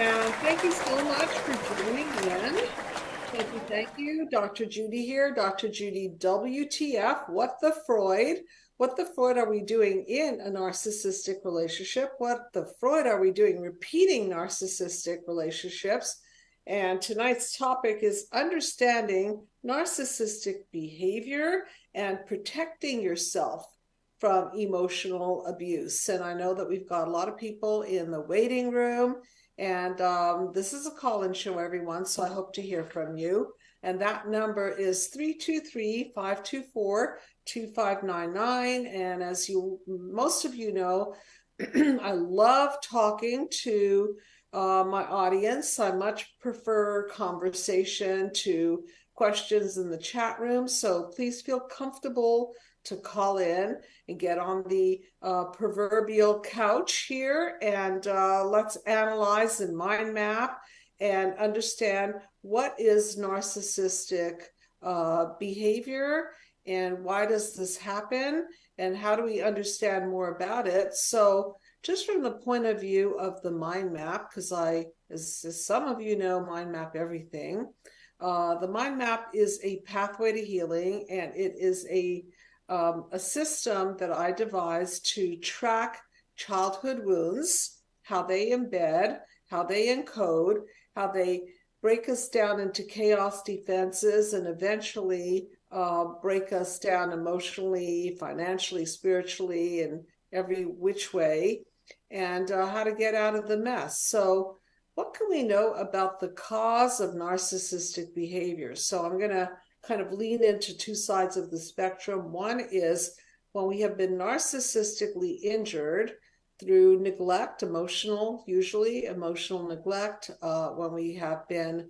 And thank you so much for joining in. Thank you. Dr. Judy here, Dr. Judy WTF, What the Freud? What the Freud are we doing in a narcissistic relationship? What the Freud are we doing repeating narcissistic relationships? And tonight's topic is understanding narcissistic behavior and protecting yourself from emotional abuse. And I know that we've got a lot of people in the waiting room, and this is a call-in show, everyone, so I hope to hear from you. And that number is 323-524-2599. And as most of you know, I love talking to my audience. I much prefer conversation to questions in the chat room. So please feel comfortable to call in and get on the proverbial couch here, and let's analyze and mind map and understand what is narcissistic behavior and why does this happen and how do we understand more about it. So just from the point of view of the mind map, because as some of you know, mind map everything. The mind map is a pathway to healing, and it is a system that I devised to track childhood wounds, how they embed, how they encode, how they break us down into chaos defenses, and eventually break us down emotionally, financially, spiritually, and every which way, and how to get out of the mess. So what can we know about the cause of narcissistic behavior? So I'm going to kind of lean into two sides of the spectrum. One is when we have been narcissistically injured through neglect, usually emotional neglect, when we have been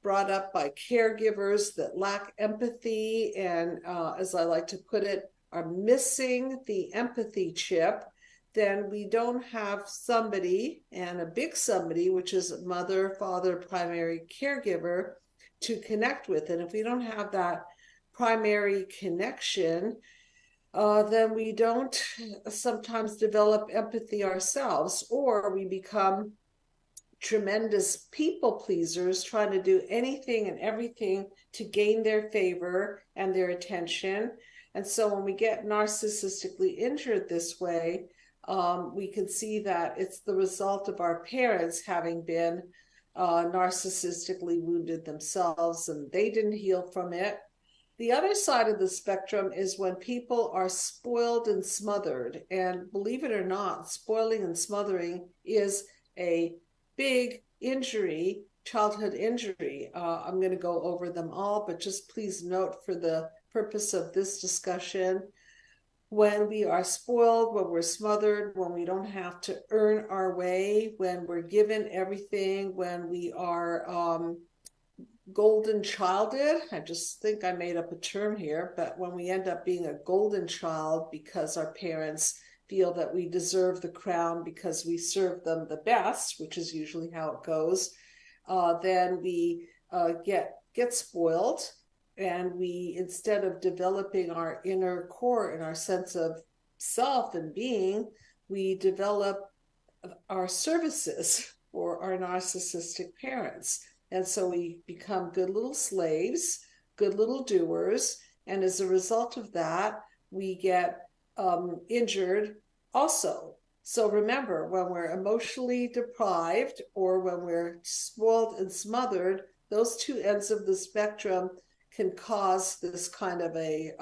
brought up by caregivers that lack empathy and, as I like to put it, are missing the empathy chip, then we don't have somebody, and a big somebody, which is mother, father, primary caregiver, to connect with. And if we don't have that primary connection, then we don't sometimes develop empathy ourselves, or we become tremendous people pleasers trying to do anything and everything to gain their favor and their attention. And so when we get narcissistically injured this way, we can see that it's the result of our parents having been narcissistically wounded themselves, and they didn't heal from it. The other side of the spectrum is when people are spoiled and smothered. And believe it or not, spoiling and smothering is a big injury, childhood injury. I'm going to go over them all, but just please note for the purpose of this discussion, when we are spoiled, when we're smothered, when we don't have to earn our way, when we're given everything, when we are golden childed. I just think I made up a term here, but when we end up being a golden child because our parents feel that we deserve the crown because we serve them the best, which is usually how it goes, then we get spoiled. And we, instead of developing our inner core and our sense of self and being, we develop our services for our narcissistic parents. And so we become good little slaves, good little doers. And as a result of that, we get injured also. So remember, when we're emotionally deprived or when we're spoiled and smothered, those two ends of the spectrum can cause this kind of a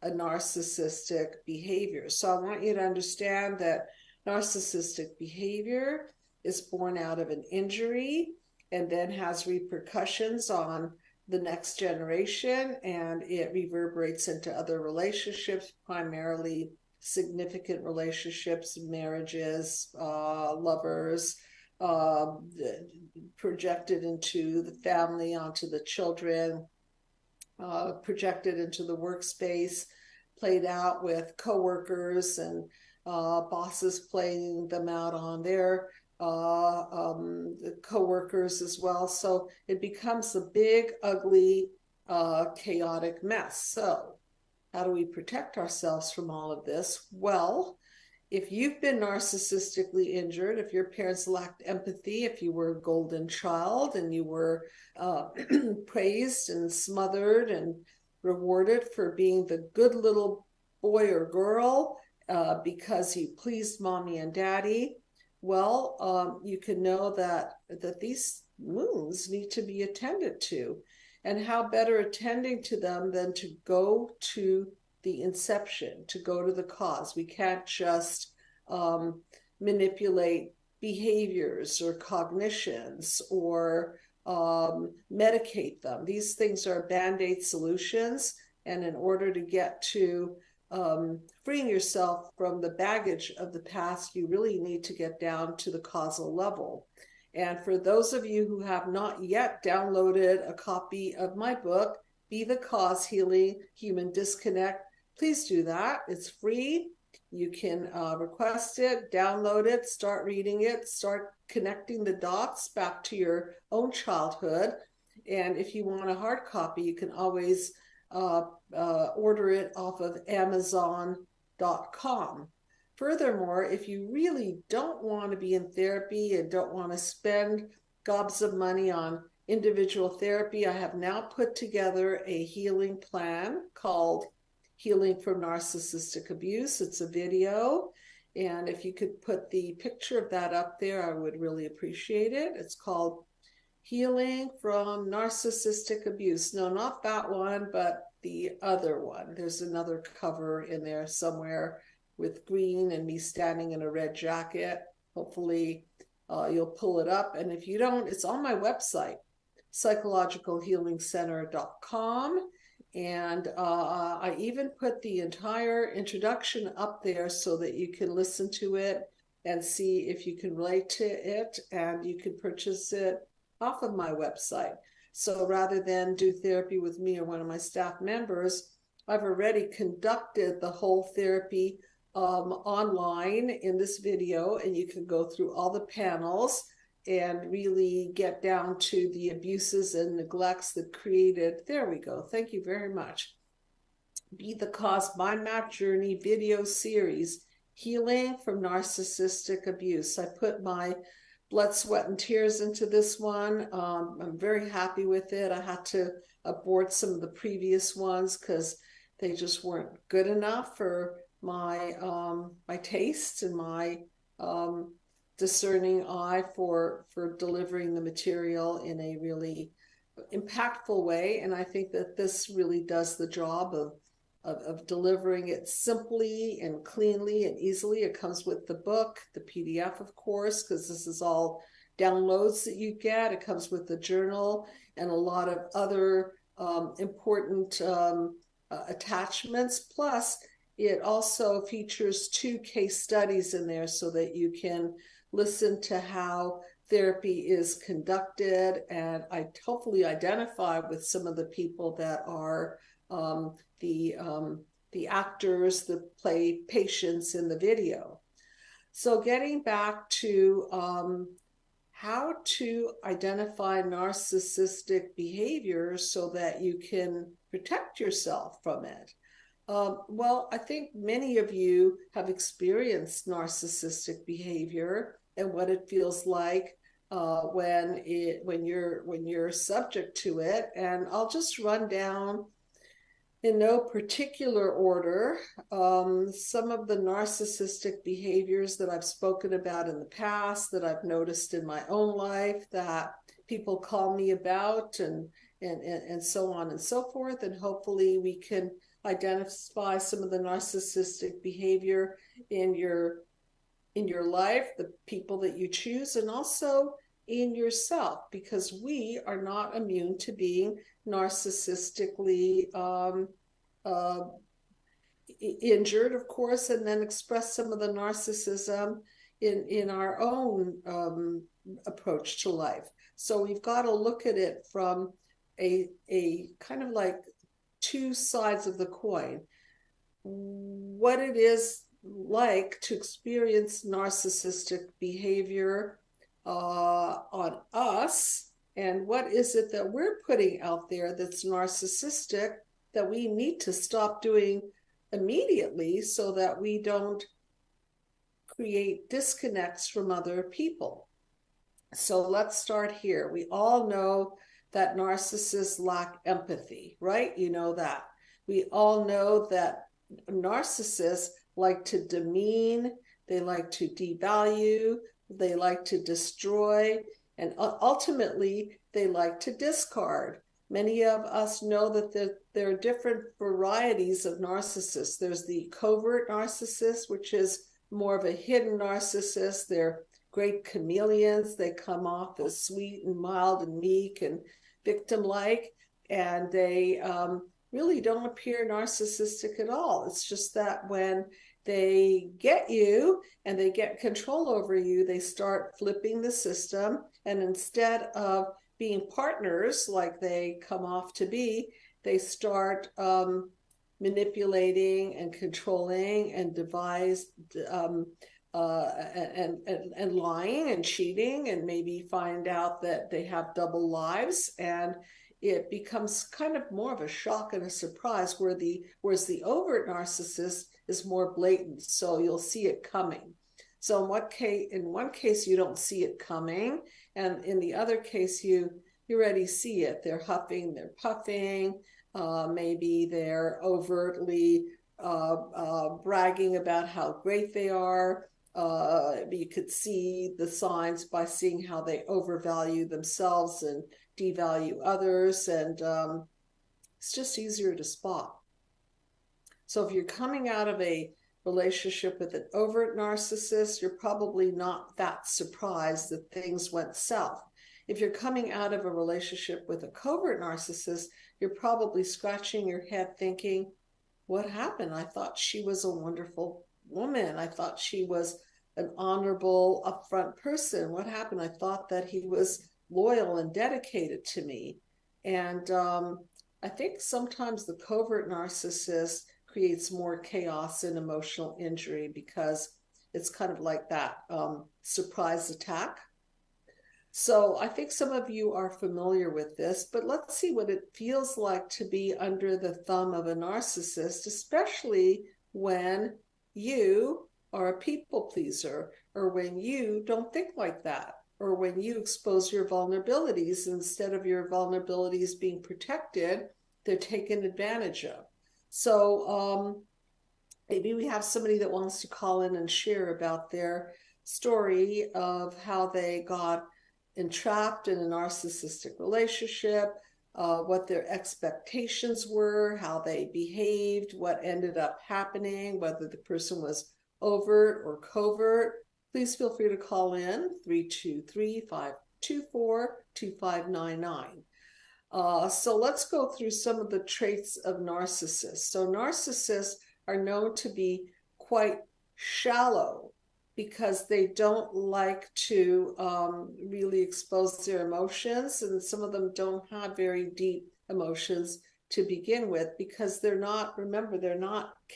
narcissistic behavior. So I want you to understand that narcissistic behavior is born out of an injury and then has repercussions on the next generation, and it reverberates into other relationships, primarily significant relationships, marriages, lovers, projected into the family, onto the children, projected into the workspace, played out with coworkers and bosses playing them out on their coworkers as well. So it becomes a big, ugly, chaotic mess. So how do we protect ourselves from all of this? Well, if you've been narcissistically injured, if your parents lacked empathy, if you were a golden child and you were praised and smothered and rewarded for being the good little boy or girl because you pleased mommy and daddy, well, you can know that these wounds need to be attended to. And how better attending to them than to go to the inception, to go to the cause. We can't just manipulate behaviors or cognitions or medicate them. These things are band-aid solutions. And in order to get to freeing yourself from the baggage of the past, you really need to get down to the causal level. And for those of you who have not yet downloaded a copy of my book, Be the Cause: Healing Human Disconnect, please do that. It's free. You can request it, download it, start reading it, start connecting the dots back to your own childhood. And if you want a hard copy, you can always order it off of Amazon.com. Furthermore, if you really don't want to be in therapy and don't want to spend gobs of money on individual therapy, I have now put together a healing plan called Healing from Narcissistic Abuse. It's a video, and if you could put the picture of that up there, I would really appreciate it. It's called Healing from Narcissistic Abuse. No, not that one, but the other one. There's another cover in there somewhere with green and me standing in a red jacket. Hopefully you'll pull it up. And if you don't, it's on my website, psychologicalhealingcenter.com. And I even put the entire introduction up there so that you can listen to it and see if you can relate to it, and you can purchase it off of my website. So rather than do therapy with me or one of my staff members, I've already conducted the whole therapy online in this video, and you can go through all the panels and really get down to the abuses and neglects that created. There we go. Thank you very much. Be the Cause Mind Map Journey video series, Healing from Narcissistic Abuse. I put my blood, sweat, and tears into this one. I'm very happy with it. I had to abort some of the previous ones because they just weren't good enough for my my taste and my discerning eye for delivering the material in a really impactful way. And I think that this really does the job of delivering it simply and cleanly and easily. It comes with the book, the PDF, of course, because this is all downloads that you get. It comes with the journal and a lot of other important attachments. Plus, it also features 2 case studies in there so that you can listen to how therapy is conducted, and I hopefully identify with some of the people that are the actors that play patients in the video. So getting back to how to identify narcissistic behavior so that you can protect yourself from it. Well, I think many of you have experienced narcissistic behavior and what it feels like when you're subject to it. And I'll just run down in no particular order some of the narcissistic behaviors that I've spoken about in the past, that I've noticed in my own life, that people call me about, and so on and so forth. And hopefully we can identify some of the narcissistic behavior in your life, the people that you choose, and also in yourself, because we are not immune to being narcissistically injured, of course, and then express some of the narcissism in our own approach to life. So we've got to look at it from a kind of like 2 sides of the coin. What it is like to experience narcissistic behavior on us, and what is it that we're putting out there that's narcissistic that we need to stop doing immediately so that we don't create disconnects from other people. So let's start here. We all know that narcissists lack empathy, right? You know that. We all know that narcissists like to demean, they like to devalue, they like to destroy, and ultimately they like to discard. Many of us know that there are different varieties of narcissists. There's the covert narcissist, which is more of a hidden narcissist. They're great chameleons. They come off as sweet and mild and meek and victim-like, and they really don't appear narcissistic at all. It's just that when they get you and they get control over you, they start flipping the system, and instead of being partners like they come off to be, they start manipulating and controlling and and lying and cheating, and maybe find out that they have double lives, and it becomes kind of more of a shock and a surprise, whereas the overt narcissist is more blatant, so you'll see it coming. So in one case you don't see it coming, and in the other case you already see it. They're huffing, they're puffing, maybe they're overtly bragging about how great they are. You could see the signs by seeing how they overvalue themselves and devalue others, and it's just easier to spot. So if you're coming out of a relationship with an overt narcissist, you're probably not that surprised that things went south. If you're coming out of a relationship with a covert narcissist, you're probably scratching your head thinking, what happened? I thought she was a wonderful woman. I thought she was an honorable, upfront person. What happened? I thought that he was loyal and dedicated to me. And I think sometimes the covert narcissist creates more chaos and emotional injury because it's kind of like that surprise attack. So I think some of you are familiar with this, but let's see what it feels like to be under the thumb of a narcissist, especially when you are a people pleaser, or when you don't think like that, or when you expose your vulnerabilities. Instead of your vulnerabilities being protected, they're taken advantage of. So maybe we have somebody that wants to call in and share about their story of how they got entrapped in a narcissistic relationship, what their expectations were, how they behaved, what ended up happening, whether the person was overt or covert. Please feel free to call in 323-524-2599. So let's go through some of the traits of narcissists. So narcissists are known to be quite shallow because they don't like to really expose their emotions, and some of them don't have very deep emotions to begin with because they're not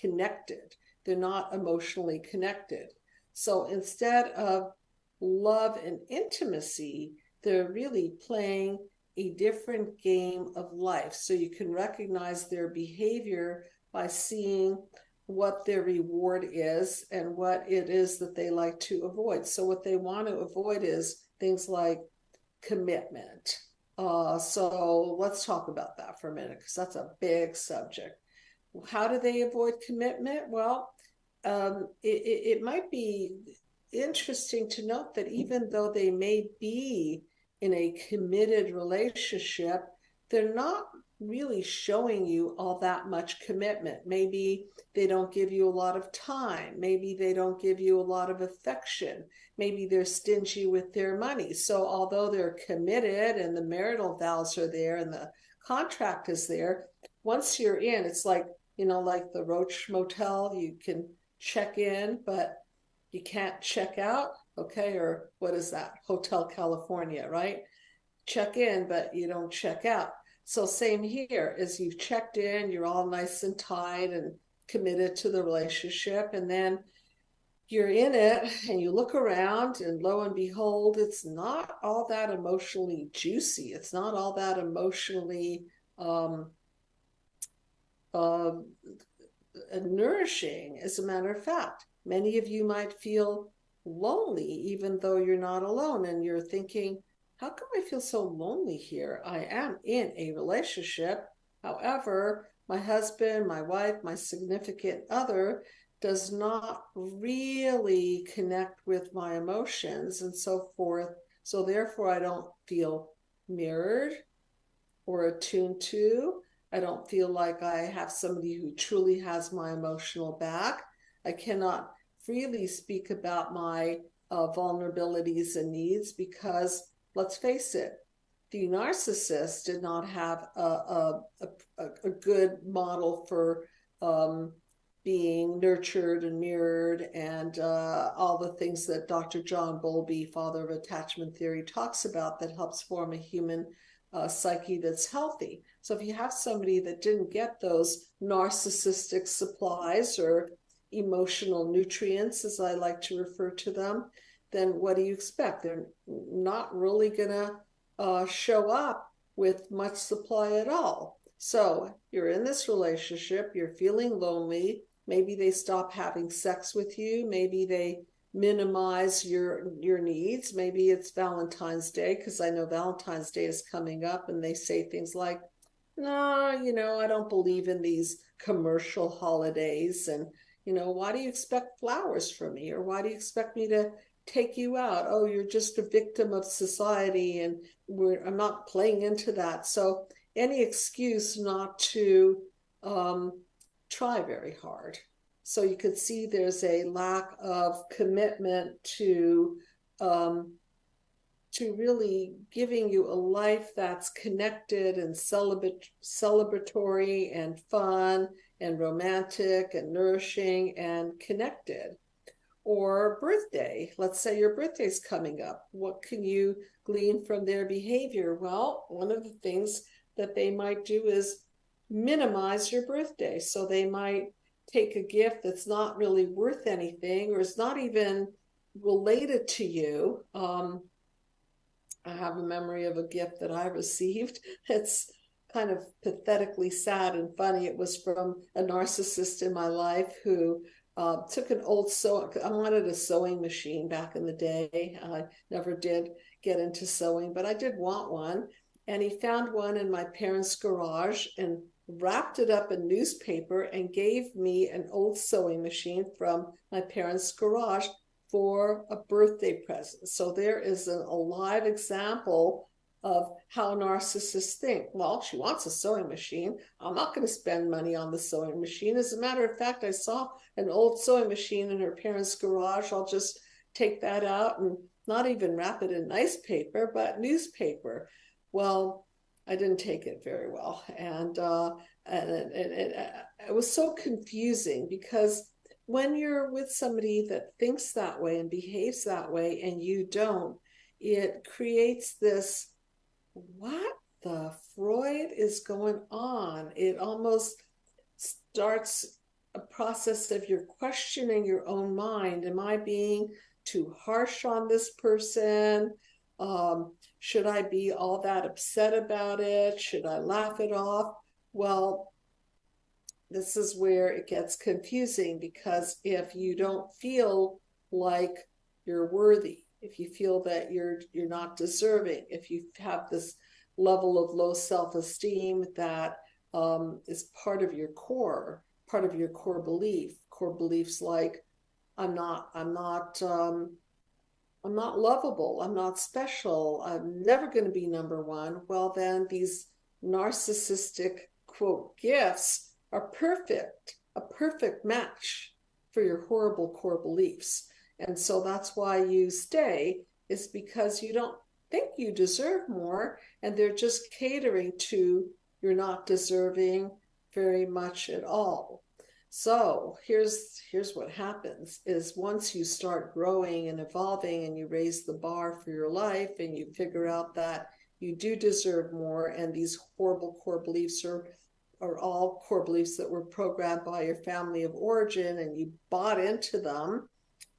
connected. They're not emotionally connected. So instead of love and intimacy, they're really playing a different game of life. So you can recognize their behavior by seeing what their reward is and what it is that they like to avoid. So what they want to avoid is things like commitment. So let's talk about that for a minute, because that's a big subject. How do they avoid commitment? Well, it might be interesting to note that even though they may be in a committed relationship, they're not really showing you all that much commitment. Maybe they don't give you a lot of time. Maybe they don't give you a lot of affection. Maybe they're stingy with their money. So although they're committed and the marital vows are there and the contract is there, once you're in, it's like, like the Roach Motel, you can check in, but you can't check out. Okay. Or what is that? Hotel California, right? Check in, but you don't check out. So same here, as you've checked in, you're all nice and tight and committed to the relationship, and then you're in it and you look around and lo and behold, it's not all that emotionally juicy. It's not all that emotionally nourishing. As a matter of fact, many of you might feel lonely, even though you're not alone. And you're thinking, how come I feel so lonely here? I am in a relationship. However, my husband, my wife, my significant other does not really connect with my emotions and so forth. So therefore, I don't feel mirrored or attuned to. I don't feel like I have somebody who truly has my emotional back. I cannot freely speak about my vulnerabilities and needs because, let's face it, the narcissist did not have a good model for being nurtured and mirrored and all the things that Dr. John Bowlby, father of attachment theory, talks about that helps form a human psyche that's healthy. So if you have somebody that didn't get those narcissistic supplies or emotional nutrients, as I like to refer to them, then what do you expect? They're not really going to show up with much supply at all. So you're in this relationship, you're feeling lonely. Maybe they stop having sex with you. Maybe they minimize your needs. Maybe it's Valentine's Day, because I know Valentine's Day is coming up, and they say things like, no, I don't believe in these commercial holidays. And, why do you expect flowers from me? Or why do you expect me to take you out? Oh, you're just a victim of society, and I'm not playing into that. So any excuse not to try very hard. So you could see there's a lack of commitment to really giving you a life that's connected and celebratory and fun and romantic and nourishing and connected. Or birthday. Let's say your birthday's coming up. What can you glean from their behavior? Well, one of the things that they might do is minimize your birthday. So they might take a gift that's not really worth anything or is not even related to you. I have a memory of a gift that I received. It's kind of pathetically sad and funny. It was from a narcissist in my life who took an old I wanted a sewing machine back in the day. I never did get into sewing, but I did want one. And he found one in my parents' garage and wrapped it up in newspaper and gave me an old sewing machine from my parents' garage for a birthday present. So there is a live example of how narcissists think. Well, she wants a sewing machine. I'm not going to spend money on the sewing machine. As a matter of fact, I saw an old sewing machine in her parents' garage. I'll just take that out and not even wrap it in nice paper, but newspaper. Well, I didn't take it very well. And it was so confusing because when you're with somebody that thinks that way and behaves that way and you don't, it creates this, what the Freud is going on? It almost starts a process of you're questioning your own mind. Am I being too harsh on this person? Should I be all that upset about it? Should I laugh it off? Well, this is where it gets confusing, because if you don't feel like you're worthy, if you feel that you're not deserving, if you have this level of low self-esteem that is part of your core beliefs like I'm not lovable, I'm not special, I'm never going to be number one, well, then these narcissistic quote gifts are a perfect match for your horrible core beliefs. And so that's why you stay, is because you don't think you deserve more, and they're just catering to you're not deserving very much at all. So here's what happens is once you start growing and evolving and you raise the bar for your life and you figure out that you do deserve more, and these horrible core beliefs are all core beliefs that were programmed by your family of origin, and you bought into them.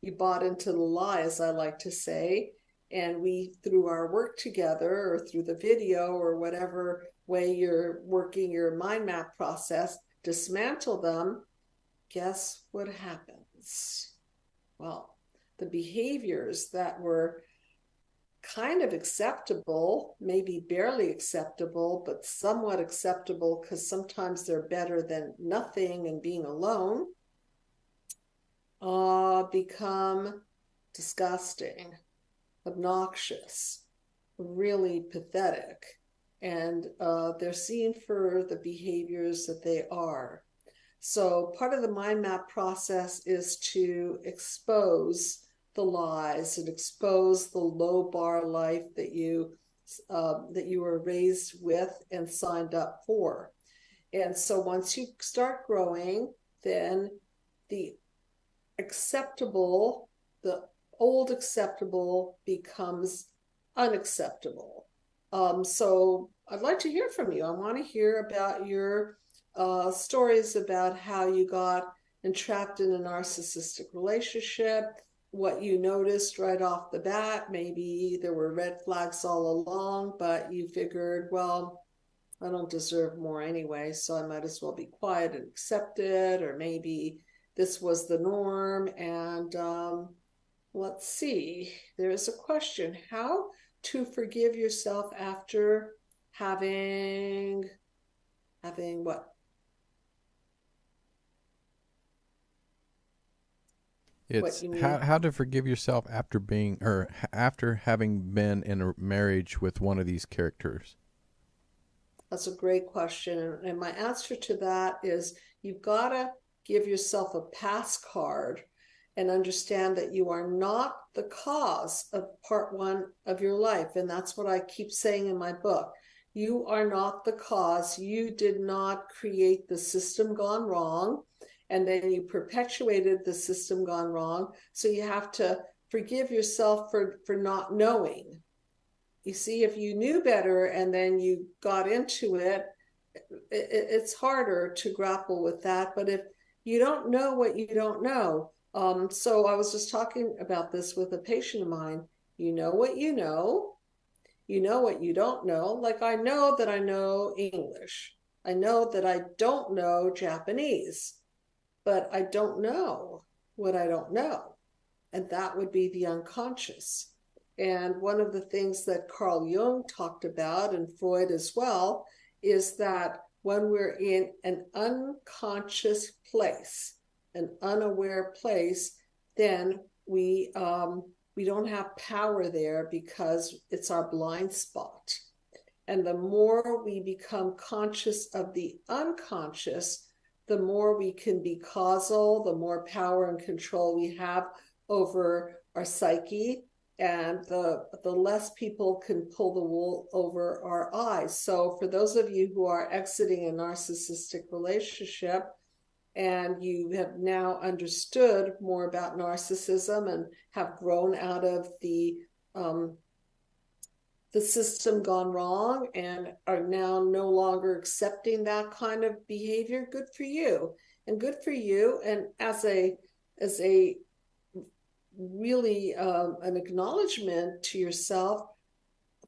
You bought into the lie, as I like to say, and we, through our work together or through the video or whatever way you're working your mind map process, dismantle them. Guess what happens? Well, the behaviors that were kind of acceptable, maybe barely acceptable, but somewhat acceptable because sometimes they're better than nothing and being alone, become disgusting, obnoxious, really pathetic. And they're seen for the behaviors that they are. So part of the mind map process is to expose the lies and expose the low bar life that you were raised with and signed up for. And so once you start growing, then the acceptable, the old acceptable becomes unacceptable. So I'd like to hear from you. I want to hear about your stories about how you got entrapped in a narcissistic relationship, what you noticed right off the bat. Maybe there were red flags all along, but you figured, well, I don't deserve more anyway, so I might as well be quiet and accept it. Or maybe this was the norm. And let's see, there's a question: how to forgive yourself after having what? It's how to forgive yourself after being or after having been in a marriage with one of these characters. That's a great question. And my answer to that is you've got to give yourself a pass card and understand that you are not the cause of part one of your life. And that's what I keep saying in my book. You are not the cause. You did not create the system gone wrong. And then you perpetuated the system gone wrong. So you have to forgive yourself for not knowing. You see, if you knew better and then you got into it, it's harder to grapple with that. But if you don't know what you don't know, so I was just talking about this with a patient of mine. You know what you know what you don't know. Like, I know that I know English. I know that I don't know Japanese, but I don't know what I don't know. And that would be the unconscious. And one of the things that Carl Jung talked about, and Freud as well, is that when we're in an unconscious place, an unaware place, then we don't have power there because it's our blind spot. And the more we become conscious of the unconscious, the more we can be causal, the more power and control we have over our psyche, and the less people can pull the wool over our eyes. So for those of you who are exiting a narcissistic relationship and you have now understood more about narcissism and have grown out of the system gone wrong and are now no longer accepting that kind of behavior, good for you. And good for you. And as a really an acknowledgement to yourself,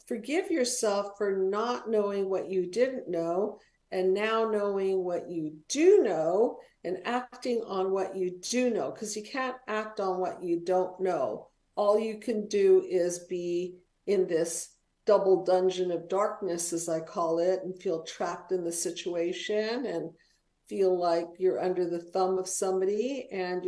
forgive yourself for not knowing what you didn't know and now knowing what you do know and acting on what you do know, because you can't act on what you don't know. All you can do is be in this double dungeon of darkness, as I call it, and feel trapped in the situation and feel like you're under the thumb of somebody, and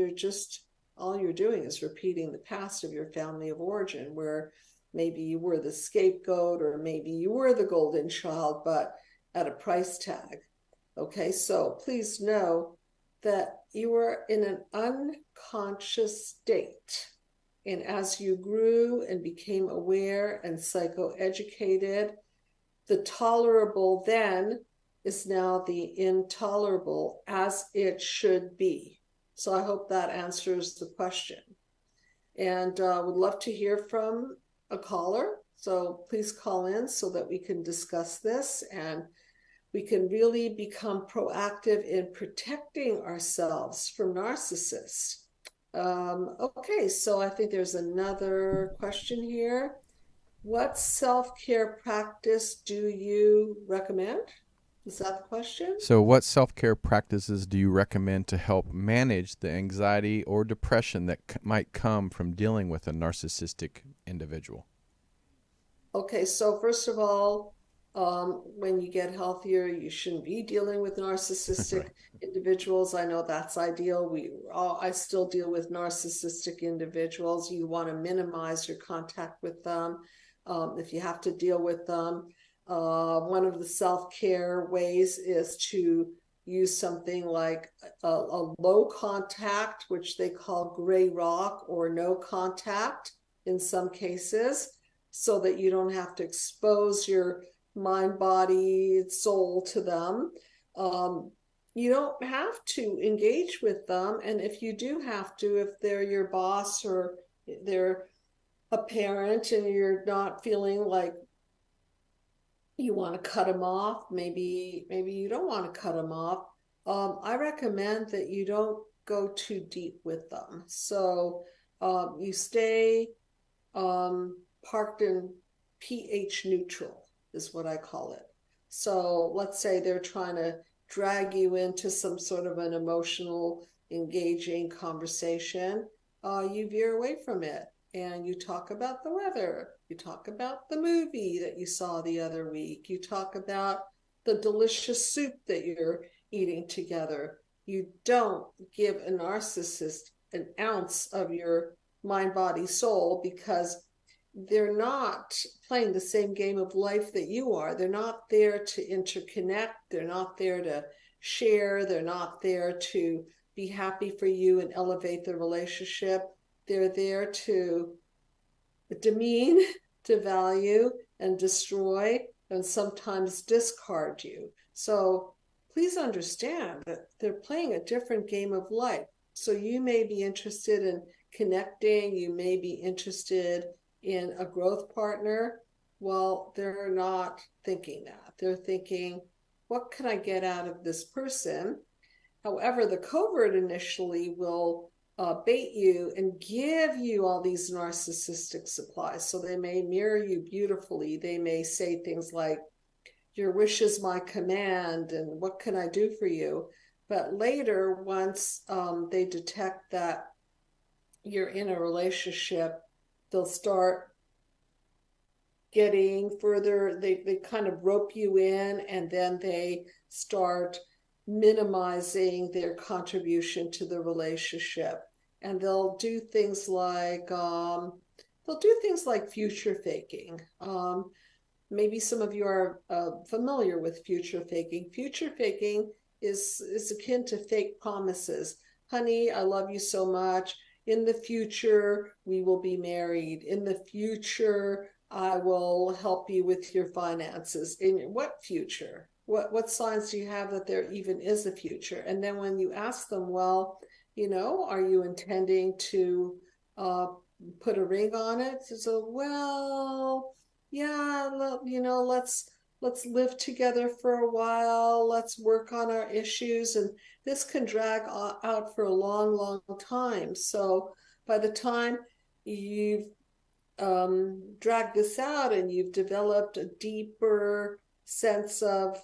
all you're doing is repeating the past of your family of origin, where maybe you were the scapegoat or maybe you were the golden child, but at a price tag. Okay, so please know that you are in an unconscious state. And as you grew and became aware and psychoeducated, the tolerable then is now the intolerable, as it should be. So I hope that answers the question. And would love to hear from a caller. So please call in so that we can discuss this and we can really become proactive in protecting ourselves from narcissists. Okay, so I think there's another question here. What self-care practice do you recommend? Is that the question? So, what self care practices do you recommend to help manage the anxiety or depression that might come from dealing with a narcissistic individual? Okay, so first of all, when you get healthier, you shouldn't be dealing with narcissistic Right. individuals. I know that's ideal. I still deal with narcissistic individuals. You want to minimize your contact with them, if you have to deal with them. One of the self-care ways is to use something like a low contact, which they call gray rock, or no contact in some cases, so that you don't have to expose your mind, body, soul to them. You don't have to engage with them. And if you do have to, if they're your boss or they're a parent and you're not feeling like you want to cut them off, maybe you don't want to cut them off. I recommend that you don't go too deep with them. So you stay parked in pH neutral, is what I call it. So let's say they're trying to drag you into some sort of an emotional, engaging conversation. You veer away from it and you talk about the weather. You talk about the movie that you saw the other week. You talk about the delicious soup that you're eating together. You don't give a narcissist an ounce of your mind, body, soul, because they're not playing the same game of life that you are. They're not there to interconnect. They're not there to share. They're not there to be happy for you and elevate the relationship. They're there to demean, to value, and destroy, and sometimes discard you. So please understand that they're playing a different game of life. So you may be interested in connecting, you may be interested in a growth partner. Well, they're not thinking that. They're thinking, what can I get out of this person? However, the covert initially will bait you and give you all these narcissistic supplies. So they may mirror you beautifully. They may say things like, your wish is my command, and what can I do for you? But later, once they detect that you're in a relationship, they'll start getting further. They kind of rope you in, and then they start minimizing their contribution to the relationship. And they'll do things like future faking. Maybe some of you are familiar with future faking. Future faking is akin to fake promises. Honey, I love you so much. In the future, we will be married. In the future, I will help you with your finances. In what future? What signs do you have that there even is a future? And then when you ask them, well, are you intending to put a ring on it? So, well, yeah, let's live together for a while. Let's work on our issues. And this can drag out for a long, long time. So by the time you've dragged this out and you've developed a deeper sense of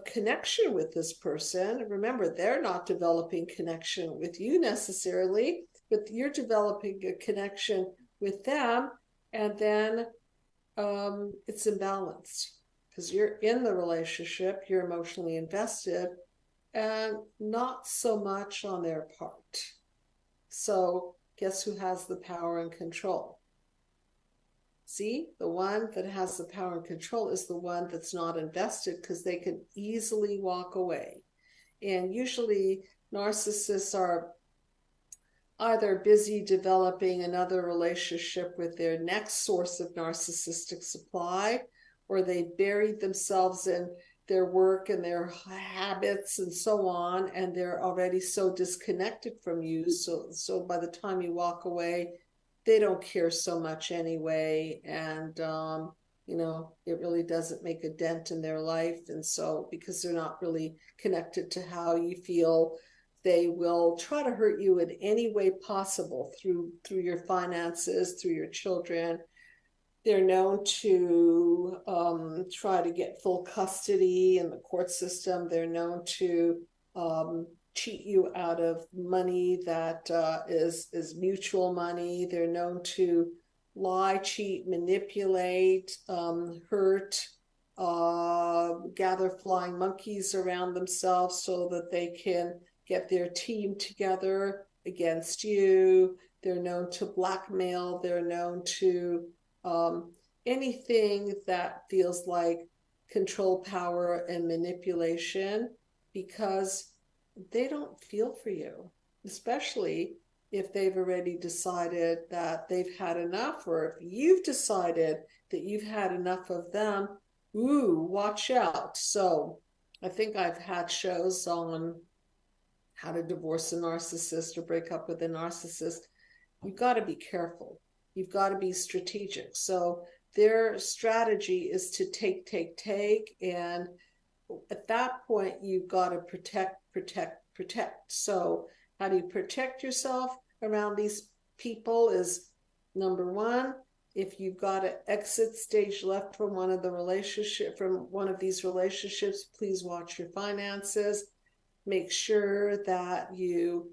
connection with this person, remember, they're not developing connection with you necessarily, but you're developing a connection with them, and then it's imbalanced because you're in the relationship, you're emotionally invested, and not so much on their part. So guess who has the power and control? See, the one that has the power and control is the one that's not invested, because they can easily walk away. And usually narcissists are either busy developing another relationship with their next source of narcissistic supply, or they buried themselves in their work and their habits and so on, and they're already so disconnected from you. So by the time you walk away, they don't care so much anyway. And, it really doesn't make a dent in their life. And so, because they're not really connected to how you feel, they will try to hurt you in any way possible, through your finances, through your children, They're known to try to get full custody in the court system. They're known to cheat you out of money that is mutual money. They're known to lie, cheat, manipulate, hurt, gather flying monkeys around themselves so that they can get their team together against you. They're known to blackmail. They're known to anything that feels like control, power, and manipulation, because they don't feel for you, especially if they've already decided that they've had enough, or if you've decided that you've had enough of them. Ooh, watch out. So I think I've had shows on how to divorce a narcissist or break up with a narcissist. You've got to be careful. You've got to be strategic. So their strategy is to take. And at that point, you've got to protect. So how do you protect yourself around these people is, number one, if you've got an exit stage left from one of these relationships, please watch your finances. Make sure that you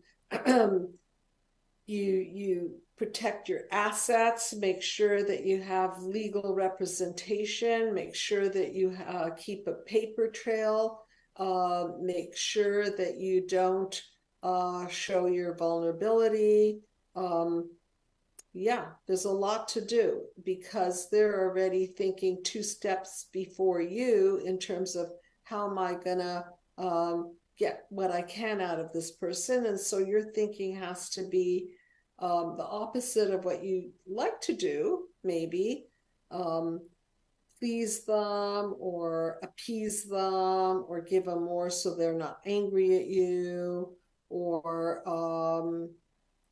you protect your assets. Make sure that you have legal representation. Make sure that you keep a paper trail. Make sure that you don't show your vulnerability. Yeah, there's a lot to do because they're already thinking two steps before you in terms of how am I gonna get what I can out of this person. And so your thinking has to be the opposite of what you like to do, maybe please them or appease them or give them more so they're not angry at you, or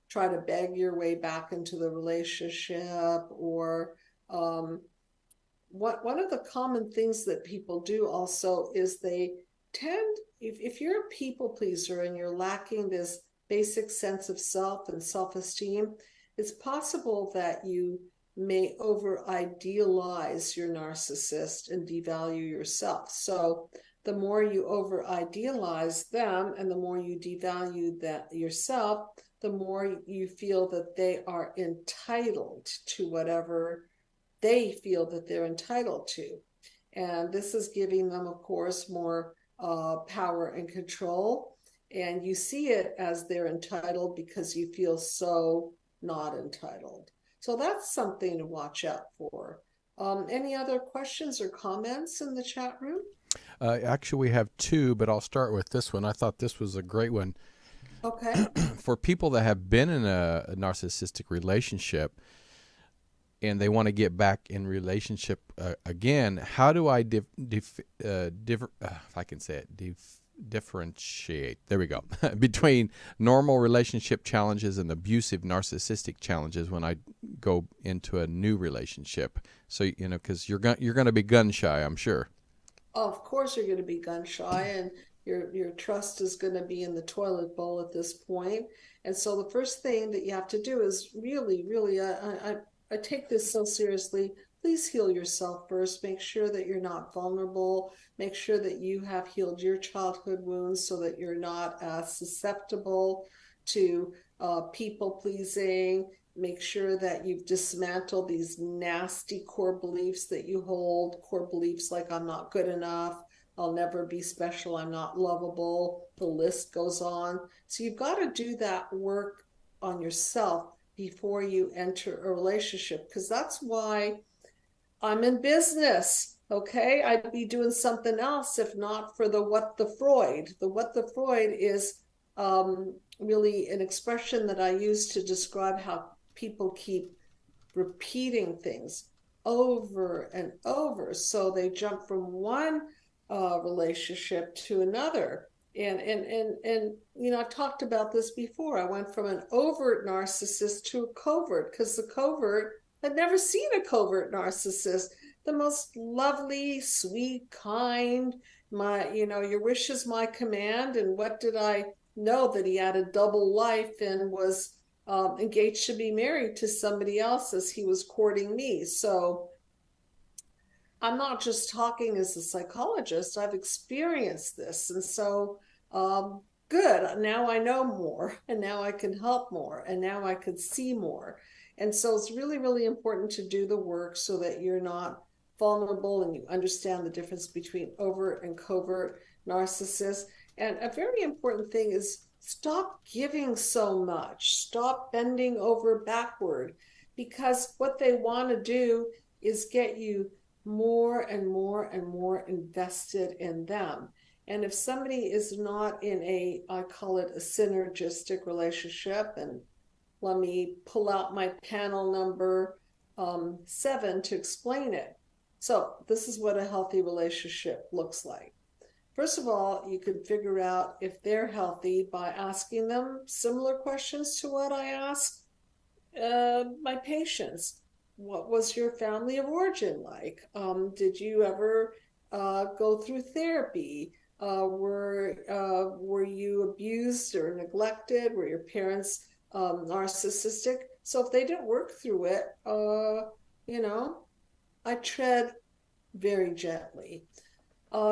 try to beg your way back into the relationship, or one of the common things that people do also is they tend, if you're a people pleaser and you're lacking this basic sense of self and self-esteem, it's possible that you may over idealize your narcissist and devalue yourself. So the more you over idealize them and the more you devalue that yourself, the more you feel that they are entitled to whatever they feel that they're entitled to. And this is giving them, of course, more power and control. And you see it as they're entitled because you feel so not entitled. So that's something to watch out for. Any other questions or comments in the chat room? Actually, we have two, but I'll start with this one. I thought this was a great one. Okay. For people that have been in a narcissistic relationship and they want to get back in relationship again, how do I if I can say it, differentiate, there we go, between normal relationship challenges and abusive narcissistic challenges when I go into a new relationship? So, because you're going to be gun shy, I'm sure. Of course you're going to be gun shy, and your trust is going to be in the toilet bowl at this point. And so the first thing that you have to do is really, I take this so seriously. Please heal yourself first. Make sure that you're not vulnerable. Make sure that you have healed your childhood wounds so that you're not susceptible to people pleasing. Make sure that you've dismantled these nasty core beliefs that you hold, core beliefs like I'm not good enough, I'll never be special, I'm not lovable, the list goes on. So you've got to do that work on yourself before you enter a relationship, because that's why I'm in business. Okay, I'd be doing something else if not for the what the Freud. The what the Freud is really an expression that I use to describe how people keep repeating things over and over. So they jump from one relationship to another. And I've talked about this before. I went from an overt narcissist to a covert, because the covert, I'd never seen a covert narcissist. The most lovely, sweet, kind, your wish is my command. And what did I know? That he had a double life and was engaged to be married to somebody else as he was courting me. So I'm not just talking as a psychologist, I've experienced this. And so, good. Now I know more, and now I can help more, and now I can see more. And so it's really, really important to do the work so that you're not vulnerable and you understand the difference between overt and covert narcissists. And a very important thing is stop giving so much, stop bending over backward, because what they want to do is get you more and more and more invested in them. And if somebody is not in a, I call it a synergistic relationship, and let me pull out my panel number 7 to explain it. So this is what a healthy relationship looks like. First of all, you can figure out if they're healthy by asking them similar questions to what I ask my patients. What was your family of origin like? Did you ever go through therapy? Were you abused or neglected? Were your parents narcissistic? So if they didn't work through it, you know, I tread very gently.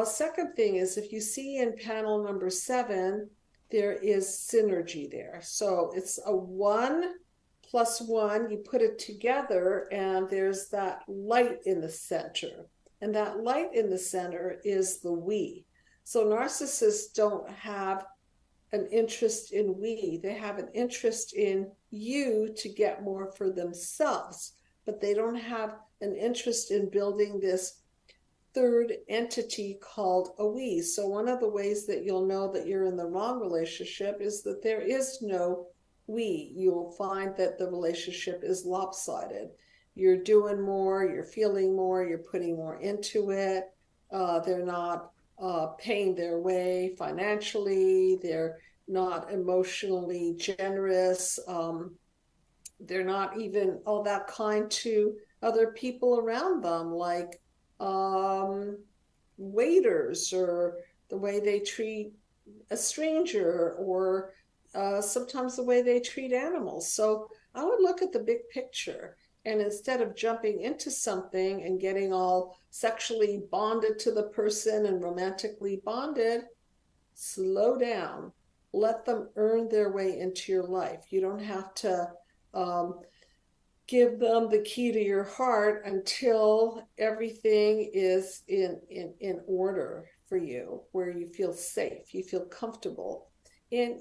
Second thing is, if you see in panel number 7, there is synergy there. So it's a 1 plus 1, you put it together, and there's that light in the center. And that light in the center is the we. So narcissists don't have an interest in we. They have an interest in you to get more for themselves, but they don't have an interest in building this third entity called a we. So one of the ways that you'll know that you're in the wrong relationship is that there is no we. You'll find that the relationship is lopsided. You're doing more, you're feeling more, you're putting more into it. They're not paying their way financially. They're not emotionally generous. They're not even all that kind to other people around them, like waiters, or the way they treat a stranger, or sometimes the way they treat animals. So I would look at the big picture, and instead of jumping into something and getting all sexually bonded to the person and romantically bonded, slow down. Let them earn their way into your life. You don't have to give them the key to your heart until everything is in order for you, where you feel safe, you feel comfortable. And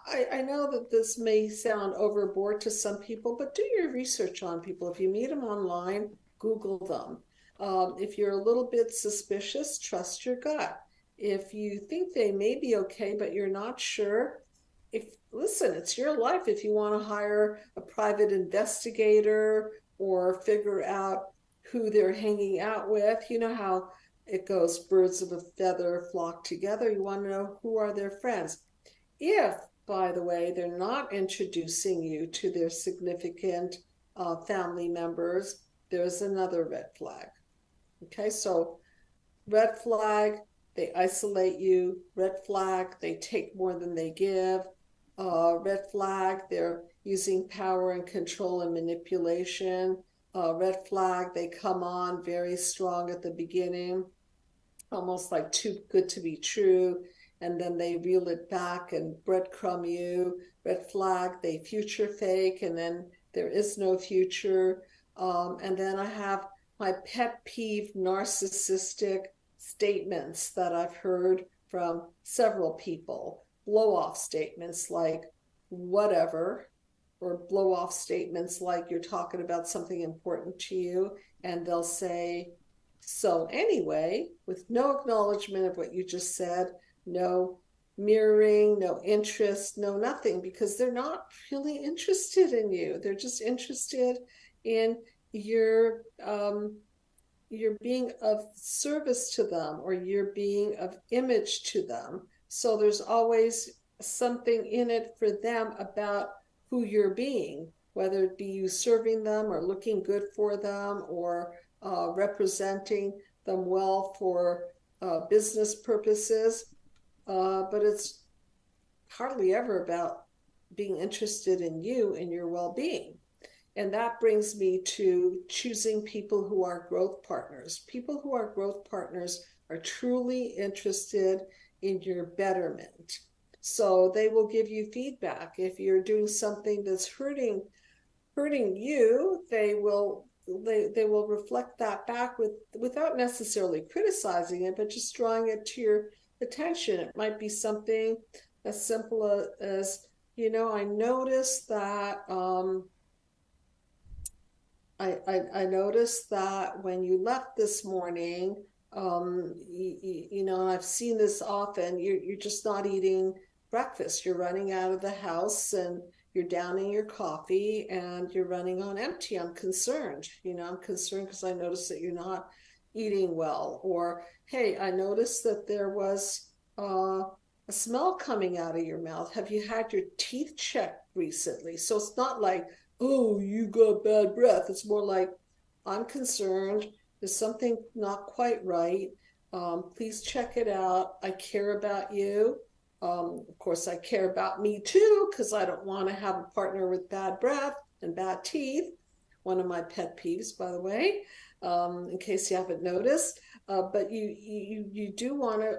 I know that this may sound overboard to some people, but do your research on people. If you meet them online, Google them. If you're a little bit suspicious, trust your gut. If you think they may be okay, but you're not sure, listen, it's your life. If you want to hire a private investigator or figure out who they're hanging out with, you know how it goes, birds of a feather flock together. You want to know who are their friends. If, by the way, they're not introducing you to their significant family members, there's another red flag. Okay, so red flag, they isolate you. Red flag, they take more than they give. Red flag, they're using power and control and manipulation. Red flag, they come on very strong at the beginning, almost like too good to be true, and then they reel it back and breadcrumb you. Red flag, they future fake, and then there is no future. And then I have my pet peeve narcissistic statements that I've heard from several people. Blow off statements like whatever, or blow off statements like you're talking about something important to you, and they'll say, so anyway, with no acknowledgement of what you just said, no mirroring, no interest, no nothing, because they're not really interested in you. They're just interested in your you're being of service to them, or you're being of image to them. So there's always something in it for them about who you're being, whether it be you serving them or looking good for them, or representing them well for business purposes. But it's hardly ever about being interested in you and your well-being. And that brings me to choosing people who are growth partners. People who are growth partners are truly interested in your betterment. So they will give you feedback. If you're doing something that's hurting you, they will reflect that back without necessarily criticizing it, but just drawing it to your attention. It might be something as simple as, I noticed that I noticed that when you left this morning, and I've seen this often, you're just not eating breakfast. You're running out of the house and you're downing your coffee and you're running on empty. I'm concerned. I'm concerned because I noticed that you're not eating well. Or, hey, I noticed that there was a smell coming out of your mouth. Have you had your teeth checked recently? So it's not like, oh, you got bad breath. It's more like, I'm concerned. There's something not quite right. Please check it out. I care about you. Of course, I care about me too, because I don't want to have a partner with bad breath and bad teeth. One of my pet peeves, by the way, in case you haven't noticed. But you do want to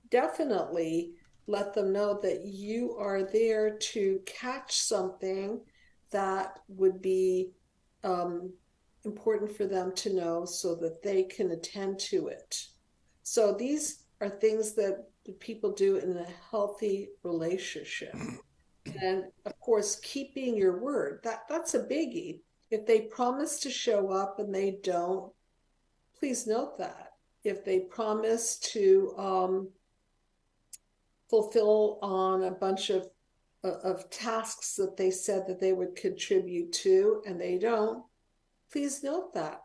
definitely let them know that you are there to catch something that would be important for them to know so that they can attend to it. So these are things that people do in a healthy relationship. And of course, keeping your word, that's a biggie. If they promise to show up and they don't, please note that. If they promise to fulfill on a bunch of tasks that they said that they would contribute to and they don't, please note that,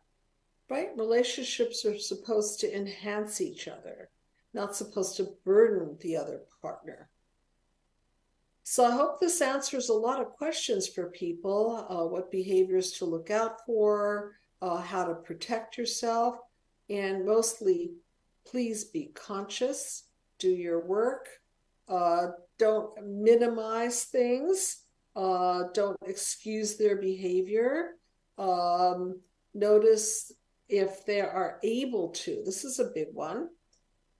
right? Relationships are supposed to enhance each other, not supposed to burden the other partner. So I hope this answers a lot of questions for people, what behaviors to look out for, how to protect yourself, and mostly, please be conscious, do your work, don't minimize things, don't excuse their behavior, notice if they are able to. This is a big one.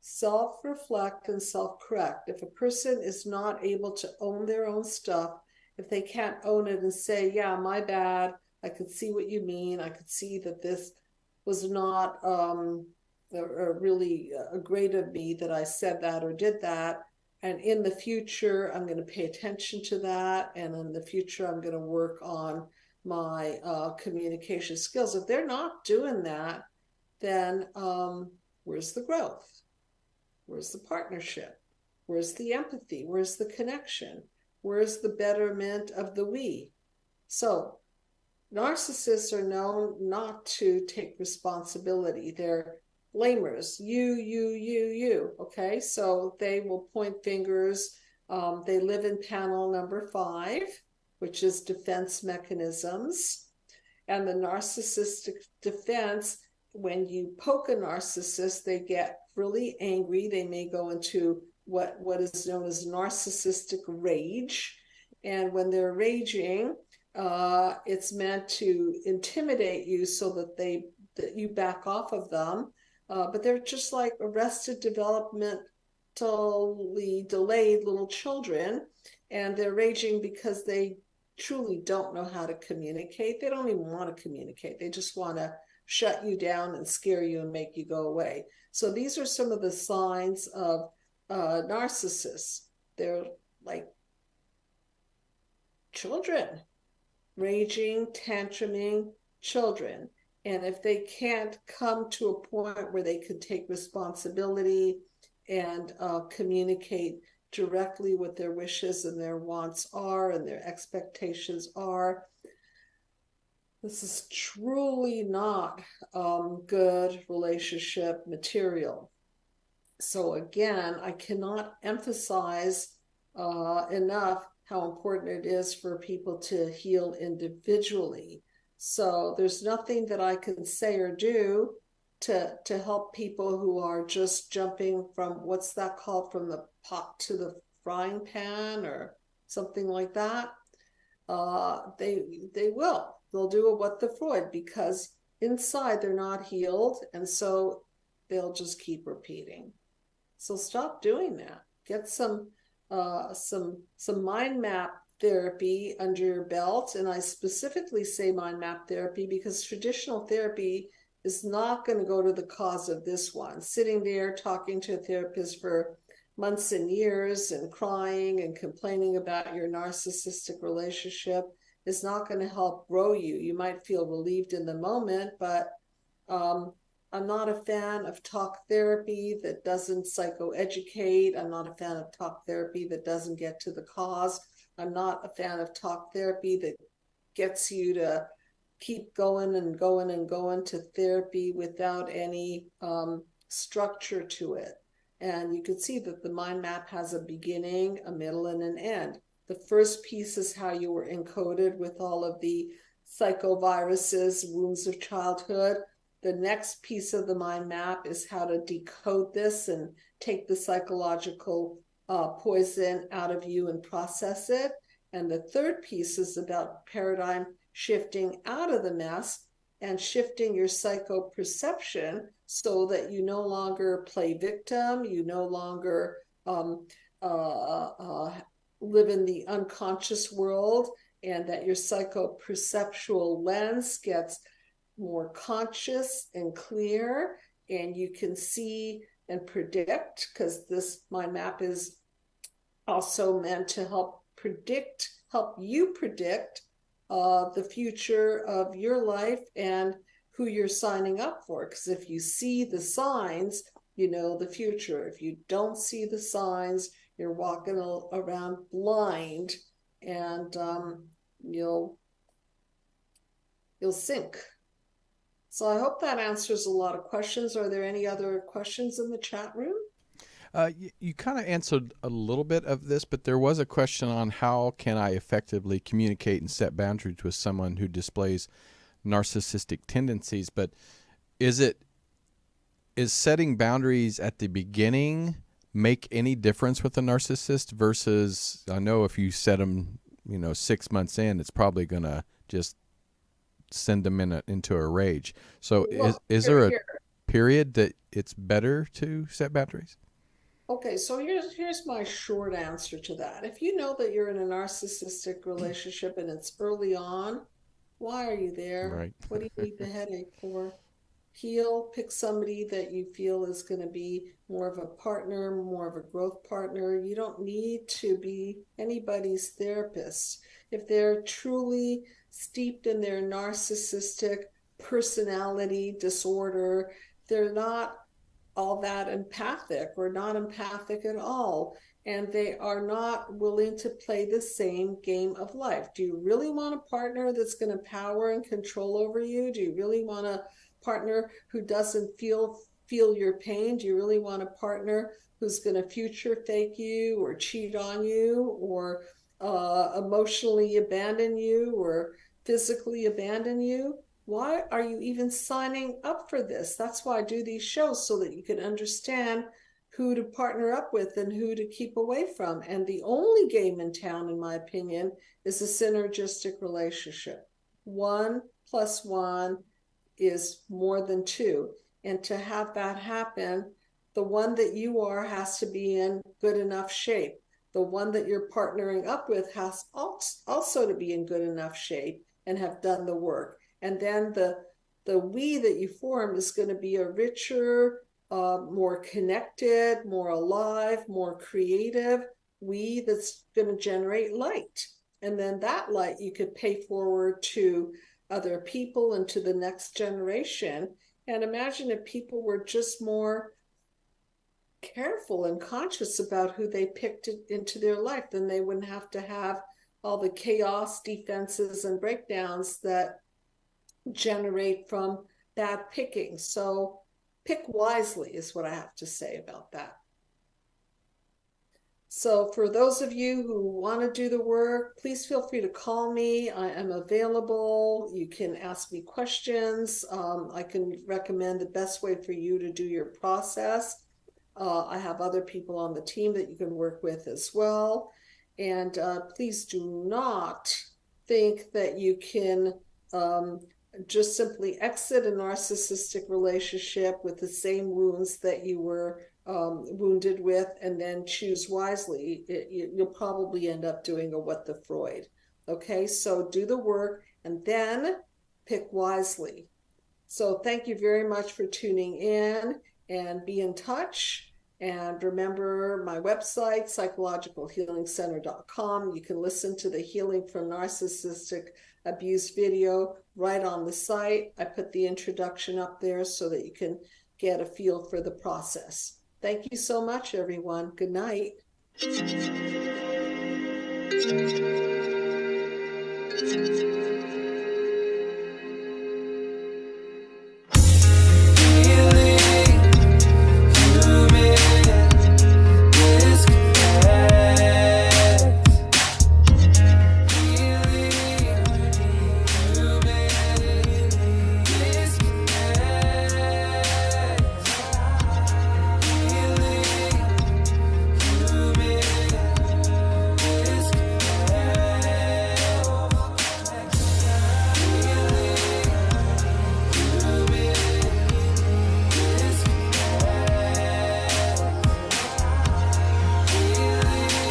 Self-reflect and self-correct. If a person is not able to own their own stuff, if they can't own it and say, yeah, my bad, I could see what you mean, I could see that this was not really great of me that I said that or did that, and in the future I'm going to pay attention to that, and in the future I'm going to work on my communication skills. If they're not doing that, then where's the growth? Where's the partnership? Where's the empathy? Where's the connection? Where's the betterment of the we? So narcissists are known not to take responsibility. They're blamers. You. Okay, so they will point fingers. They live in panel number 5, which is defense mechanisms. And the narcissistic defense, when you poke a narcissist, they get really angry. They may go into what is known as narcissistic rage. And when they're raging, it's meant to intimidate you so that you back off of them. But they're just like arrested developmentally delayed little children, and they're raging because they truly don't know how to communicate. They don't even want to communicate. They just want to shut you down and scare you and make you go away. So these are some of the signs of narcissists. They're like children, raging, tantruming children. And if they can't come to a point where they can take responsibility and communicate directly what their wishes and their wants are and their expectations are, this is truly not good relationship material. So again, I cannot emphasize enough how important it is for people to heal individually. So there's nothing that I can say or do to help people who are just jumping from, what's that called, from the pot to the frying pan or something like that, they will. They'll do a what the Freud because inside they're not healed, and so they'll just keep repeating. So stop doing that. Get some mind map therapy under your belt, and I specifically say mind map therapy because traditional therapy is not going to go to the cause of this one. Sitting there talking to a therapist for months and years and crying and complaining about your narcissistic relationship is not going to help grow you. You might feel relieved in the moment, but um, I'm not a fan of talk therapy that doesn't psychoeducate. I'm not a fan of talk therapy that doesn't get to the cause. I'm not a fan of talk therapy that gets you to keep going and going and going to therapy without any structure to it. And you can see that the mind map has a beginning, a middle, and an end. The first piece is how you were encoded with all of the psychoviruses, wounds of childhood. The next piece of the mind map is how to decode this and take the psychological poison out of you and process it. And the third piece is about paradigm shifting out of the mess and shifting your psycho perception so that you no longer play victim, you no longer live in the unconscious world, and that your psycho perceptual lens gets more conscious and clear, and you can see and predict, because this mind map is also meant to help you predict the future of your life and who you're signing up for. Because if you see the signs, you know the future. If you don't see the signs, you're walking around blind, and you'll sink. So I hope that answers a lot of questions. Are there any other questions in the chat room? You kind of answered a little bit of this, but there was a question on how can I effectively communicate and set boundaries with someone who displays narcissistic tendencies. But is setting boundaries at the beginning make any difference with a narcissist versus, I know if you set them, 6 months in, it's probably going to just send them into a rage. So is there a period that it's better to set boundaries? Okay, so here's my short answer to that. If you know that you're in a narcissistic relationship and it's early on, why are you there? Right. What do you need the headache for? Heal, pick somebody that you feel is going to be more of a partner, more of a growth partner. You don't need to be anybody's therapist. If they're truly steeped in their narcissistic personality disorder, they're not all that empathic or not empathic at all. And they are not willing to play the same game of life. Do you really want a partner that's going to power and control over you? Do you really want a partner who doesn't feel your pain? Do you really want a partner who's going to future fake you or cheat on you or emotionally abandon you or physically abandon you? Why are you even signing up for this? That's why I do these shows, so that you can understand who to partner up with and who to keep away from. And the only game in town, in my opinion, is a synergistic relationship. 1 + 1 is more than 2. And to have that happen, the one that you are has to be in good enough shape. The one that you're partnering up with has also to be in good enough shape and have done the work. And then the we that you form is going to be a richer, more connected, more alive, more creative we that's going to generate light. And then that light you could pay forward to other people and to the next generation. And imagine if people were just more careful and conscious about who they picked into their life, then they wouldn't have to have all the chaos, defenses, and breakdowns that generate from bad picking. So pick wisely is what I have to say about that. So for those of you who want to do the work, please feel free to call me. I am available. You can ask me questions. I can recommend the best way for you to do your process. I have other people on the team that you can work with as well. And please do not think that you can just simply exit a narcissistic relationship with the same wounds that you were wounded with and then choose wisely. You'll probably end up doing a what the Freud. Okay, so do the work and then pick wisely. So thank you very much for tuning in, and be in touch. And remember my website, psychologicalhealingcenter.com. You can listen to the Healing from Narcissistic Abuse video right on the site. I put the introduction up there so that you can get a feel for the process. Thank you so much, everyone. Good night.